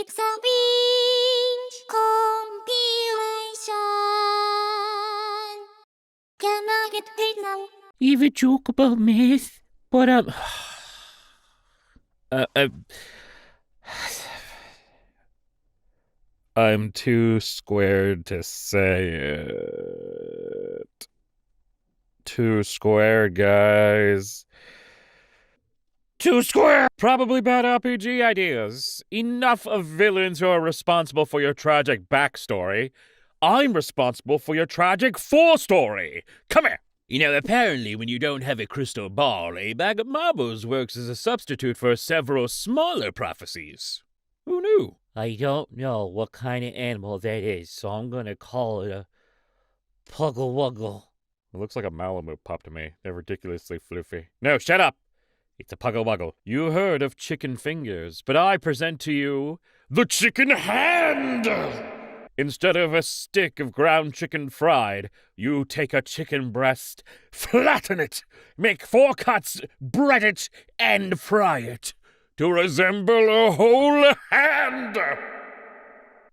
It's a Binge compilation. Can I get paid now? You have a joke about myth, but I'm too squared to say it. Too square, guys. Too square! Probably bad RPG ideas. Enough of villains who are responsible for your tragic backstory. I'm responsible for your tragic forestory. Come here. You know, apparently when you don't have a crystal ball, a bag of marbles works as a substitute for several smaller prophecies. Who knew? I don't know what kind of animal that is, so I'm gonna call it a puggle wuggle. It looks like a Malamute pup to me. They're ridiculously floofy. No, shut up! It's a puggle wuggle. You heard of chicken fingers, but I present to you the chicken hand! Instead of a stick of ground chicken fried, you take a chicken breast, flatten it, make 4 cuts, bread it, and fry it to resemble a whole hand!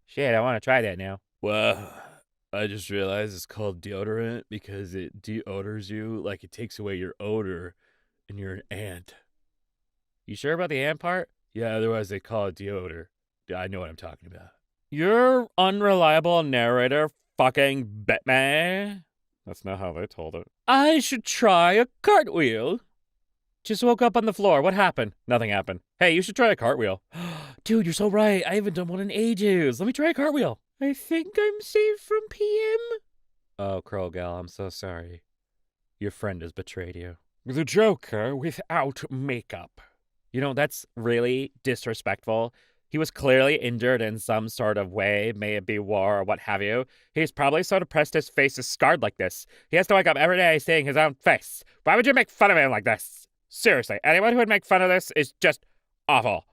Shit, I want to try that now. Well, I just realized it's called deodorant because it deodors you, like it takes away your odor, and you're an ant. You sure about the ant part? Yeah, otherwise they call it deodor. I know what I'm talking about. You're unreliable narrator fucking bit me. That's not how they told it. I should try a cartwheel. Just woke up on the floor. What happened? Nothing happened. Hey, you should try a cartwheel. Dude, you're so right. I haven't done one in ages. Let me try a cartwheel. I think I'm safe from PM. Oh, Crow Gal, I'm so sorry. Your friend has betrayed you. The Joker without makeup. You know, that's really disrespectful. He was clearly injured in some sort of way, may it be war or what have you. He's probably so depressed his face is scarred like this. He has to wake up every day seeing his own face. Why would you make fun of him like this? Seriously, anyone who would make fun of this is just awful.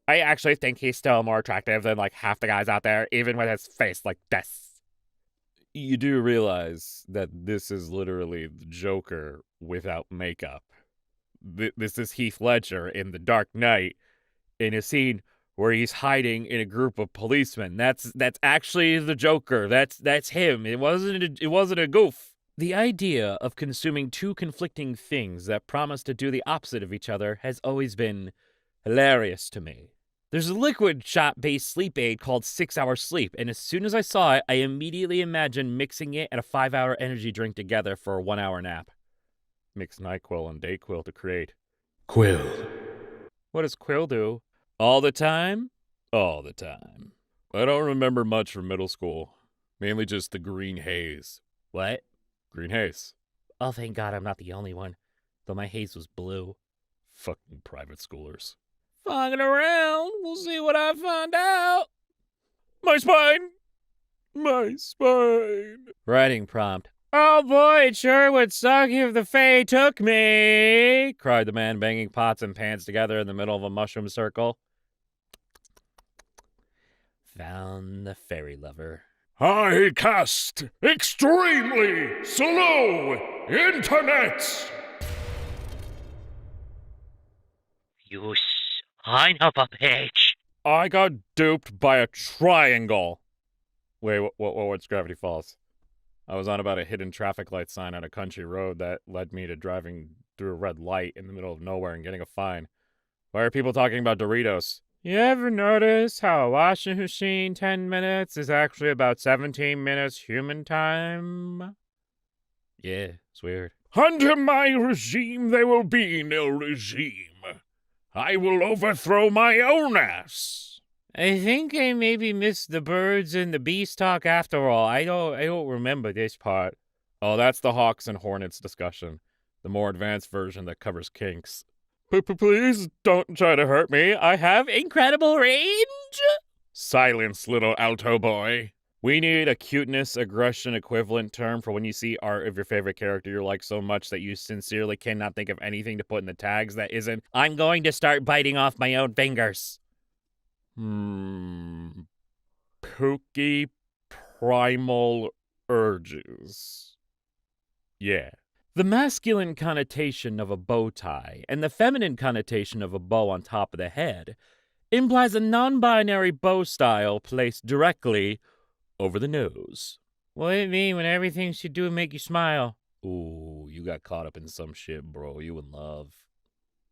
I actually think he's still more attractive than like half the guys out there, even with his face like this. You do realize that this is literally the Joker without makeup. This is Heath Ledger in The Dark Knight in a scene where he's hiding in a group of policemen. That's actually the Joker. That's him. It wasn't a goof. The idea of consuming 2 conflicting things that promise to do the opposite of each other has always been hilarious to me. There's a liquid shot-based sleep aid called 6 Hour Sleep, and as soon as I saw it, I immediately imagined mixing it and a 5-hour energy drink together for a 1-hour nap. Mix NyQuil and DayQuil to create Quill. What does Quill do? All the time? All the time. I don't remember much from middle school. Mainly just the green haze. What? Green haze. Oh, thank God I'm not the only one. Though my haze was blue. Fucking private schoolers. Fogging around. We'll see what I find out. My spine! My spine. Writing prompt. Oh boy, it sure would suck if the Fae took me, cried the man banging pots and pans together in the middle of a mushroom circle. Found the fairy lover. I cast extremely slow internet. You son of a bitch. I got duped by a triangle. Wait, what's Gravity Falls? I was on about a hidden traffic light sign on a country road that led me to driving through a red light in the middle of nowhere and getting a fine. Why are people talking about Doritos? You ever notice how a washing machine 10 minutes is actually about 17 minutes human time? Yeah, it's weird. Under my regime, there will be no regime. I will overthrow my own ass. I think I maybe missed the birds and the beanstalk after all. I don't remember this part. Oh, that's the Hawks and Hornets discussion. The more advanced version that covers kinks. Please don't try to hurt me. I have incredible range. Silence, little alto boy. We need a cuteness aggression equivalent term for when you see art of your favorite character you like so much that you sincerely cannot think of anything to put in the tags that isn't, I'm going to start biting off my own fingers. Pooky primal urges. Yeah. The masculine connotation of a bow tie and the feminine connotation of a bow on top of the head implies a non-binary bow style placed directly over the nose. What do you mean when everything should do make you smile? Ooh, you got caught up in some shit, bro. You in love.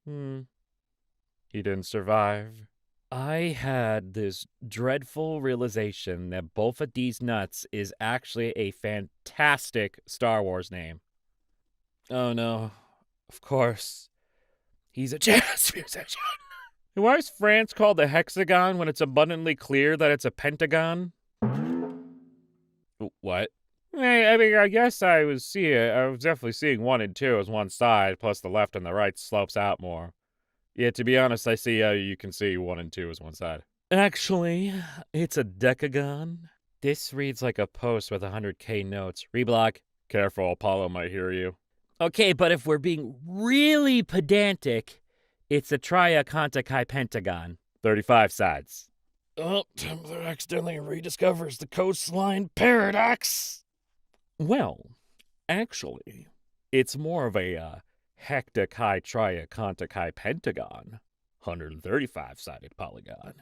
He didn't survive. I had this dreadful realization that both of these nuts is actually a fantastic Star Wars name. Oh no, of course. He's a jazz musician. Why is France called a hexagon when it's abundantly clear that it's a pentagon? What? I mean, I guess I was definitely seeing 1 and 2 as one side, plus the left and the right slopes out more. Yeah, to be honest, I see how you can see 1 and 2 as one side. Actually, it's a decagon. This reads like a post with 100k notes. Reblock. Careful, Apollo might hear you. Okay, but if we're being really pedantic, it's a triacontachi pentagon. 35 sides. Oh, Tumblr accidentally rediscovers the coastline paradox. Well, actually, it's more of a hectachi triacontachi pentagon. 135-sided polygon.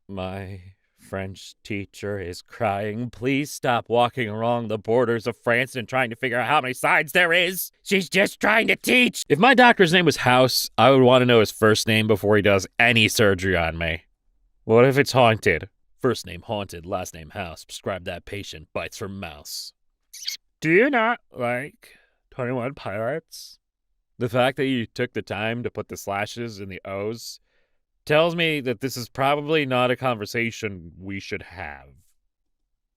My French teacher is crying. Please stop walking along the borders of France and trying to figure out how many sides there is. She's just trying to teach. If my doctor's name was House, I would want to know his first name before he does any surgery on me. What if it's Haunted? First name Haunted, last name House. Prescribe that patient bites from mouse. Do you not like 21 Pilots? The fact that you took the time to put the slashes in the O's tells me that this is probably not a conversation we should have.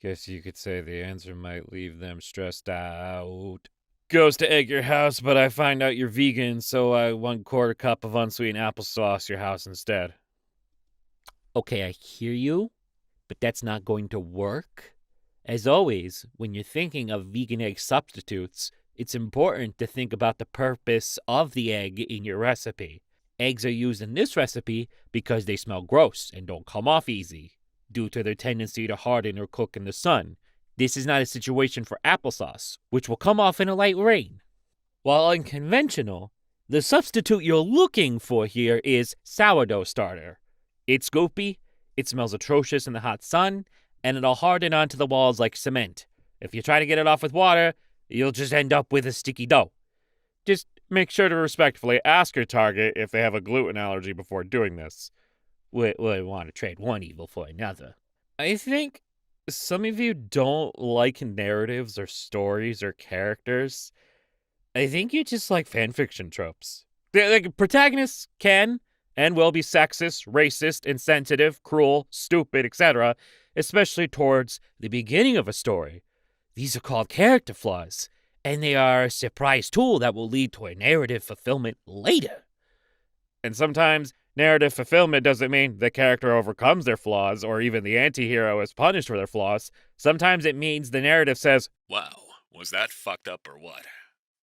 Guess you could say the answer might leave them stressed out. Goes to egg your house, but I find out you're vegan, so I 1/4 cup of unsweetened applesauce your house instead. Okay, I hear you, but that's not going to work. As always, when you're thinking of vegan egg substitutes, it's important to think about the purpose of the egg in your recipe. Eggs are used in this recipe because they smell gross and don't come off easy, due to their tendency to harden or cook in the sun. This is not a situation for applesauce, which will come off in a light rain. While unconventional, the substitute you're looking for here is sourdough starter. It's goopy, it smells atrocious in the hot sun, and it'll harden onto the walls like cement. If you try to get it off with water, you'll just end up with a sticky dough. Just make sure to respectfully ask your target if they have a gluten allergy before doing this. We want to trade one evil for another. I think some of you don't like narratives or stories or characters. I think you just like fanfiction tropes. Like, protagonists can and will be sexist, racist, insensitive, cruel, stupid, etc., especially towards the beginning of a story. These are called character flaws, and they are a surprise tool that will lead to a narrative fulfillment later. And sometimes narrative fulfillment doesn't mean the character overcomes their flaws or even the anti-hero is punished for their flaws. Sometimes it means the narrative says, "Wow, was that fucked up or what?"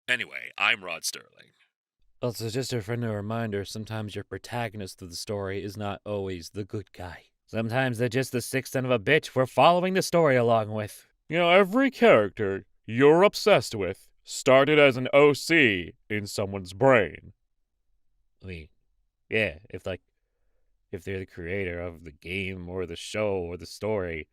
Anyway, I'm Rod Sterling. Also, just a friendly reminder, sometimes your protagonist of the story is not always the good guy. Sometimes they're just the sick son of a bitch we're following the story along with. You know, every character you're obsessed with started as an OC in someone's brain. I mean, yeah, if they're the creator of the game or the show or the story,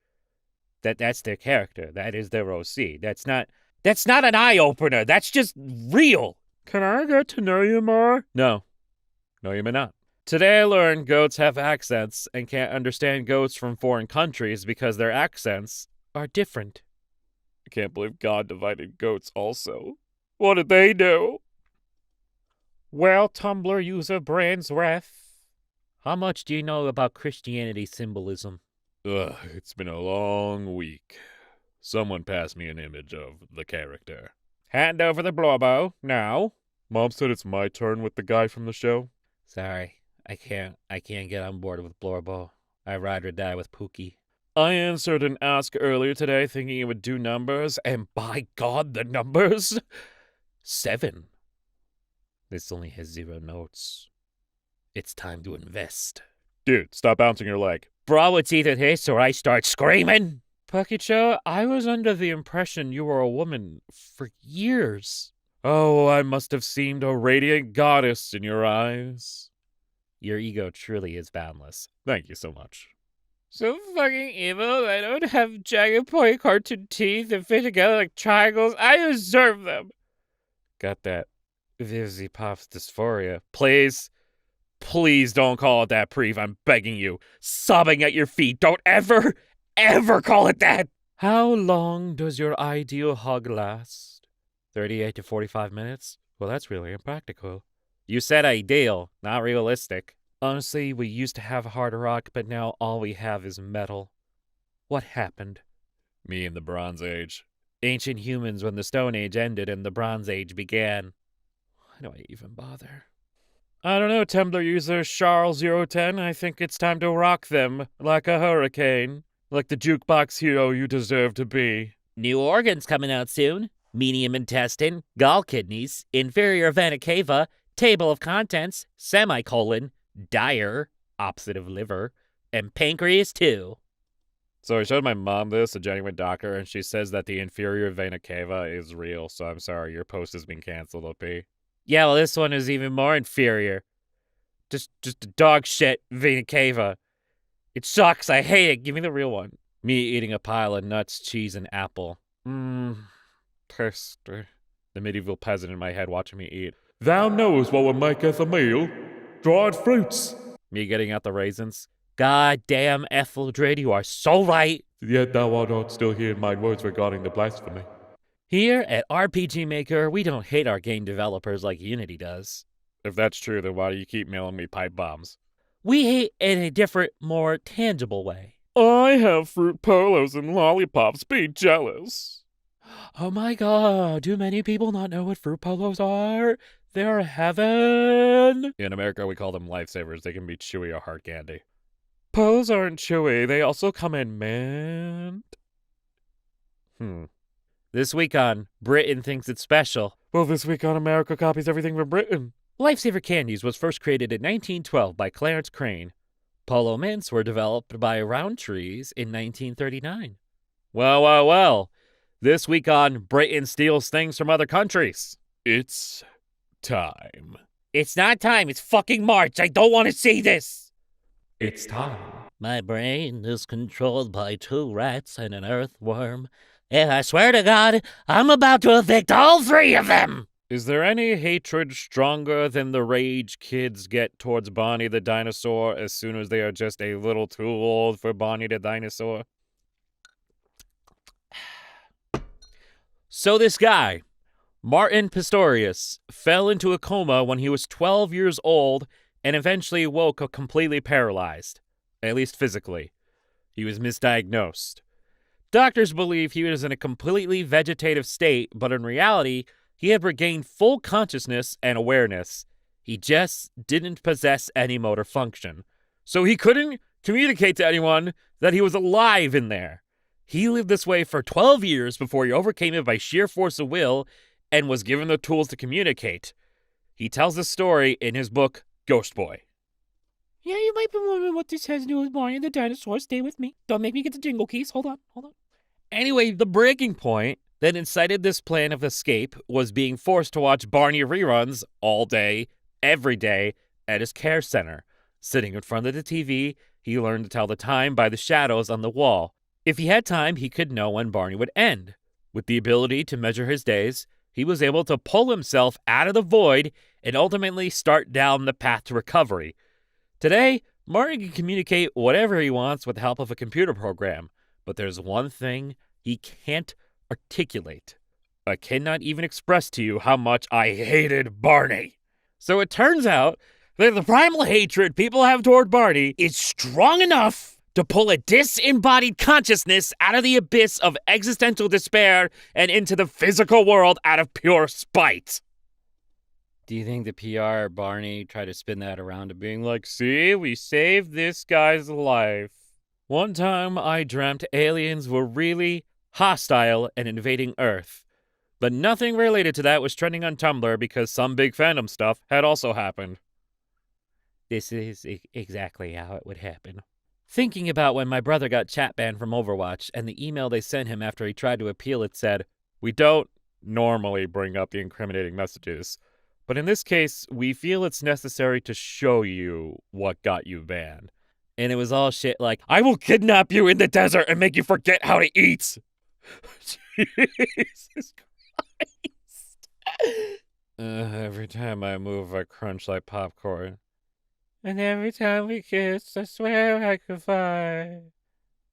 that's their character. That is their OC. That's not an eye-opener. That's just real. Can I get to know you more? No, you may not. Today I learned goats have accents and can't understand goats from foreign countries because their accents are different. I can't believe God divided goats also. What did they do? Well, Tumblr user Brand's Ref, how much do you know about Christianity symbolism? Ugh, it's been a long week. Someone pass me an image of the character. Hand over the blowbo, now. Mom said it's my turn with the guy from the show. Sorry, I can't get on board with Blorbo. I ride or die with Pookie. I answered an ask earlier today thinking it would do numbers, and by God, the numbers! 7. This only has 0 notes. It's time to invest. Dude, stop bouncing your leg. Bro, it's either this or I start screaming! Pukicho, I was under the impression you were a woman for years. Oh, I must have seemed a radiant goddess in your eyes. Your ego truly is boundless. Thank you so much. So fucking evil. I don't have jagged point cartoon teeth that fit together like triangles. I deserve them. Got that Vizzy Pops dysphoria. Please don't call it that, Preeve. I'm begging you. Sobbing at your feet. Don't ever call it that. How long does your ideal hug last? 38 to 45 minutes? Well, that's really impractical. You said ideal, not realistic. Honestly, we used to have hard rock, but now all we have is metal. What happened? Me in the Bronze Age. Ancient humans when the Stone Age ended and the Bronze Age began. Why do I even bother? I don't know, Tumblr user Charles010. I think it's time to rock them like a hurricane. Like the jukebox hero you deserve to be. New organs coming out soon. Medium intestine, gall kidneys, inferior vena cava, table of contents, semicolon, dire, opposite of liver, and pancreas too. So I showed my mom this, a genuine doctor, and she says that the inferior vena cava is real, so I'm sorry, your post has been canceled, OP. Yeah, well, this one is even more inferior. Just a dog shit vena cava. It sucks, I hate it, give me the real one. Me eating a pile of nuts, cheese, and apple. Thirsty. The medieval peasant in my head watching me eat. Thou knowest what would make us a meal. Dried fruits. Me getting out the raisins. God damn, Ethelred, you are so right. Yet thou art not still hearing my words regarding the blasphemy. Here at RPG Maker, we don't hate our game developers like Unity does. If that's true, then why do you keep mailing me pipe bombs? We hate in a different, more tangible way. I have fruit polos and lollipops. Be jealous. Oh my god, do many people not know what fruit polos are? They're heaven. In America, we call them lifesavers. They can be chewy or hard candy. Polos aren't chewy. They also come in mint. This week on Britain Thinks It's Special. Well, this week on America copies everything from Britain. Lifesaver Candies was first created in 1912 by Clarence Crane. Polo Mints were developed by Roundtrees in 1939. Well. This week on Britain Steals Things from Other Countries. It's time. It's not time. It's fucking March. I don't want to see this. It's time. My brain is controlled by 2 rats and an earthworm. And I swear to God, I'm about to evict all 3 of them. Is there any hatred stronger than the rage kids get towards Bonnie the dinosaur as soon as they are just a little too old for Bonnie the dinosaur? So this guy, Martin Pistorius, fell into a coma when he was 12 years old and eventually woke up completely paralyzed, at least physically. He was misdiagnosed. Doctors believe he was in a completely vegetative state, but in reality, he had regained full consciousness and awareness. He just didn't possess any motor function. So he couldn't communicate to anyone that he was alive in there. He lived this way for 12 years before he overcame it by sheer force of will and was given the tools to communicate. He tells this story in his book, Ghost Boy. Yeah, you might be wondering what this has to do with Barney and the dinosaur. Stay with me. Don't make me get the jingle keys. Hold on. Anyway, the breaking point that incited this plan of escape was being forced to watch Barney reruns all day, every day, at his care center. Sitting in front of the TV, he learned to tell the time by the shadows on the wall. If he had time, he could know when Barney would end. With the ability to measure his days, he was able to pull himself out of the void and ultimately start down the path to recovery. Today, Barney can communicate whatever he wants with the help of a computer program, but there's one thing he can't articulate. I cannot even express to you how much I hated Barney. So it turns out that the primal hatred people have toward Barney is strong enough to pull a disembodied consciousness out of the abyss of existential despair and into the physical world out of pure spite. Do you think the PR Barney tried to spin that around to being like, see, we saved this guy's life? One time I dreamt aliens were really hostile and invading Earth. But nothing related to that was trending on Tumblr because some big fandom stuff had also happened. This is exactly how it would happen. Thinking about when my brother got chat banned from Overwatch and the email they sent him after he tried to appeal, it said, "We don't normally bring up the incriminating messages, But in this case, we feel it's necessary to show you what got you banned. And it was all shit like, I will kidnap you in the desert and make you forget how to eat. Jesus Christ. Every time I move, I crunch like popcorn. And every time we kiss, I swear I could fly.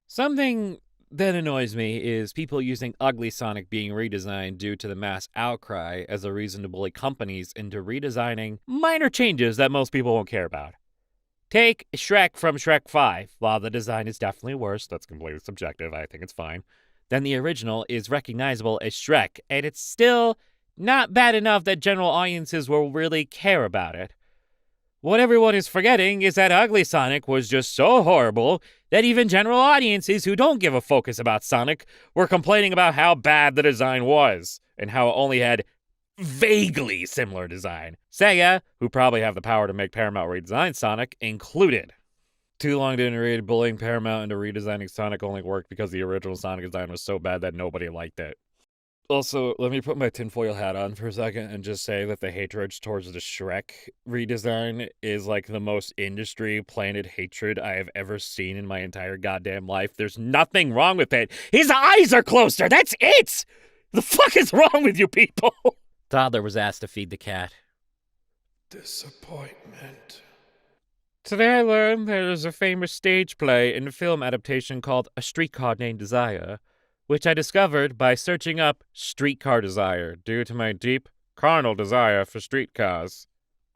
Something that annoys me is people using Ugly Sonic being redesigned due to the mass outcry as a reason to bully companies into redesigning minor changes that most people won't care about. Take Shrek from Shrek 5. While the design is definitely worse, that's completely subjective, I think it's fine, then the original is recognizable as Shrek, and it's still not bad enough that general audiences will really care about it. What everyone is forgetting is that Ugly Sonic was just so horrible that even general audiences who don't give a focus about Sonic were complaining about how bad the design was, and how it only had vaguely similar design. Sega, who probably have the power to make Paramount redesign Sonic, included. Too long didn't read bullying Paramount into redesigning Sonic only worked because the original Sonic design was so bad that nobody liked it. Also, let me put my tinfoil hat on for a second and just say that the hatred towards the Shrek redesign is like the most industry-planted hatred I have ever seen in my entire goddamn life. There's nothing wrong with it. His eyes are closer, that's it! The fuck is wrong with you people? Toddler was asked to feed the cat. Disappointment. Today I learned there is a famous stage play and film adaptation called A Streetcar Named Desire, which I discovered by searching up Streetcar Desire due to my deep carnal desire for streetcars.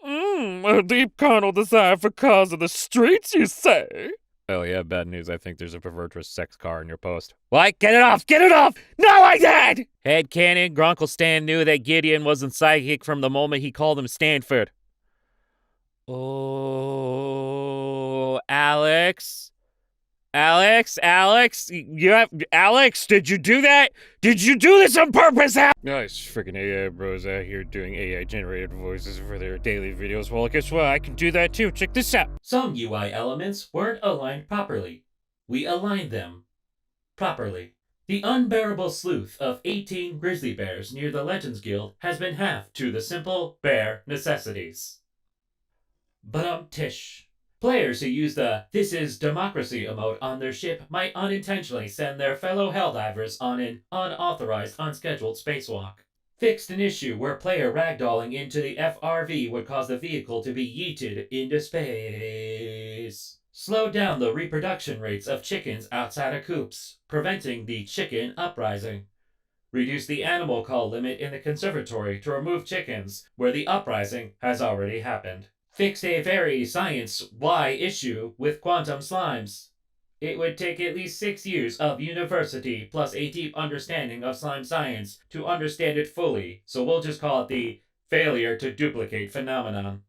A deep carnal desire for cars of the streets, you say? Oh yeah, bad news. I think there's a perverterous sex car in your post. What? Get it off! Get it off! Not like that! Headcanon, Grunkle Stan knew that Gideon wasn't psychic from the moment he called him Stanford. Oh, Alex? Alex, did you do that? Did you do this on purpose, Alex? Nice freaking AI bros out here doing AI generated voices for their daily videos. Well, guess what? I can do that too. Check this out. Some UI elements weren't aligned properly. We aligned them properly. The unbearable sleuth of 18 grizzly bears near the Legends Guild has been halved to the simple, bare necessities. Tish. Players who use the "This is Democracy" emote on their ship might unintentionally send their fellow Helldivers on an unauthorized, unscheduled spacewalk. Fixed an issue where player ragdolling into the FRV would cause the vehicle to be yeeted into space. Slowed down the reproduction rates of chickens outside of coops, preventing the chicken uprising. Reduce the animal call limit in the conservatory to remove chickens where the uprising has already happened. Fixed a very science-why issue with quantum slimes. It would take at least 6 years of university plus a deep understanding of slime science to understand it fully, so we'll just call it the failure to duplicate phenomenon.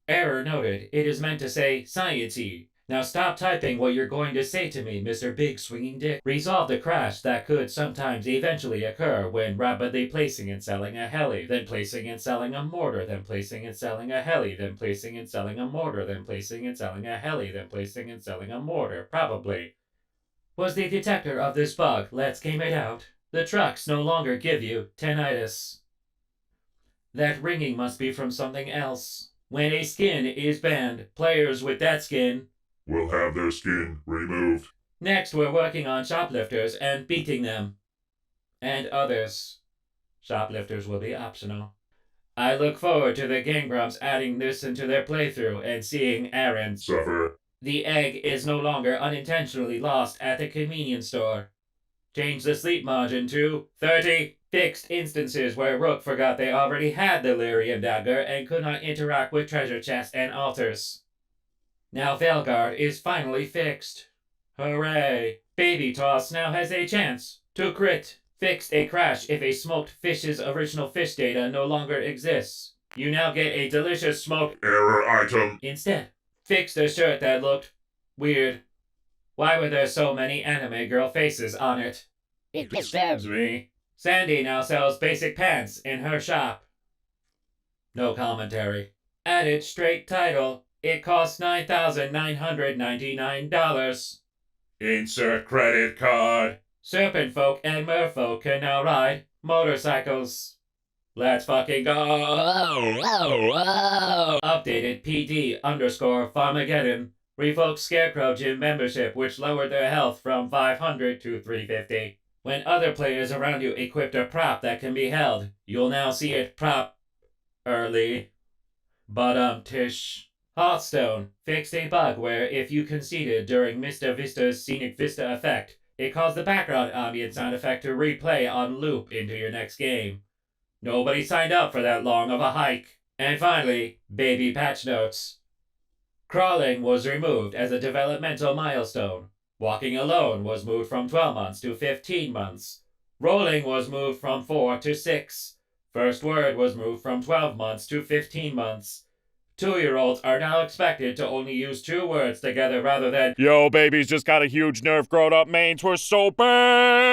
Error noted. It is meant to say science-y. Now stop typing what you're going to say to me, Mr. Big Swinging Dick. Resolve the crash that could sometimes eventually occur when rapidly placing and selling a heli, then placing and selling a mortar, then placing and selling a heli, then placing and selling a mortar, then placing and selling a heli, then placing and selling a mortar, probably. Was the detector of this bug, let's game it out. The trucks no longer give you tinnitus. That ringing must be from something else. When a skin is banned, players with that skin will have their skin removed. Next, we're working on shoplifters and beating them. And others. Shoplifters will be optional. I look forward to the Gangrums adding this into their playthrough and seeing Aaron suffer. The egg is no longer unintentionally lost at the convenience store. Change the sleep margin to 30. Fixed instances where Rook forgot they already had the Lyrium dagger and could not interact with treasure chests and altars. Now Veilguard is finally fixed. Hooray! Baby Toss now has a chance to crit. Fixed a crash if a smoked fish's original fish data no longer exists. You now get a delicious smoked error item instead. Fixed a shirt that looked weird. Why were there so many anime girl faces on it? It disturbs me. Sandy now sells basic pants in her shop. No commentary. Added straight title. It costs $9,999. Insert credit card. Serpent folk and merfolk can now ride motorcycles. Let's fucking go! Updated PD_Farmageddon. Revoked Scarecrow Gym membership, which lowered their health from 500 to 350. When other players around you equipped a prop that can be held, you'll now see it prop early. Tish. Hearthstone fixed a bug where if you conceded during Mr. Vista's Scenic Vista effect, it caused the background ambient sound effect to replay on loop into your next game. Nobody signed up for that long of a hike. And finally, baby patch notes. Crawling was removed as a developmental milestone. Walking alone was moved from 12 months to 15 months. Rolling was moved from 4 to 6. First word was moved from 12 months to 15 months. 2-year-olds are now expected to only use 2 words together rather than Yo, baby's just got a huge nerve growed up, mains were so big!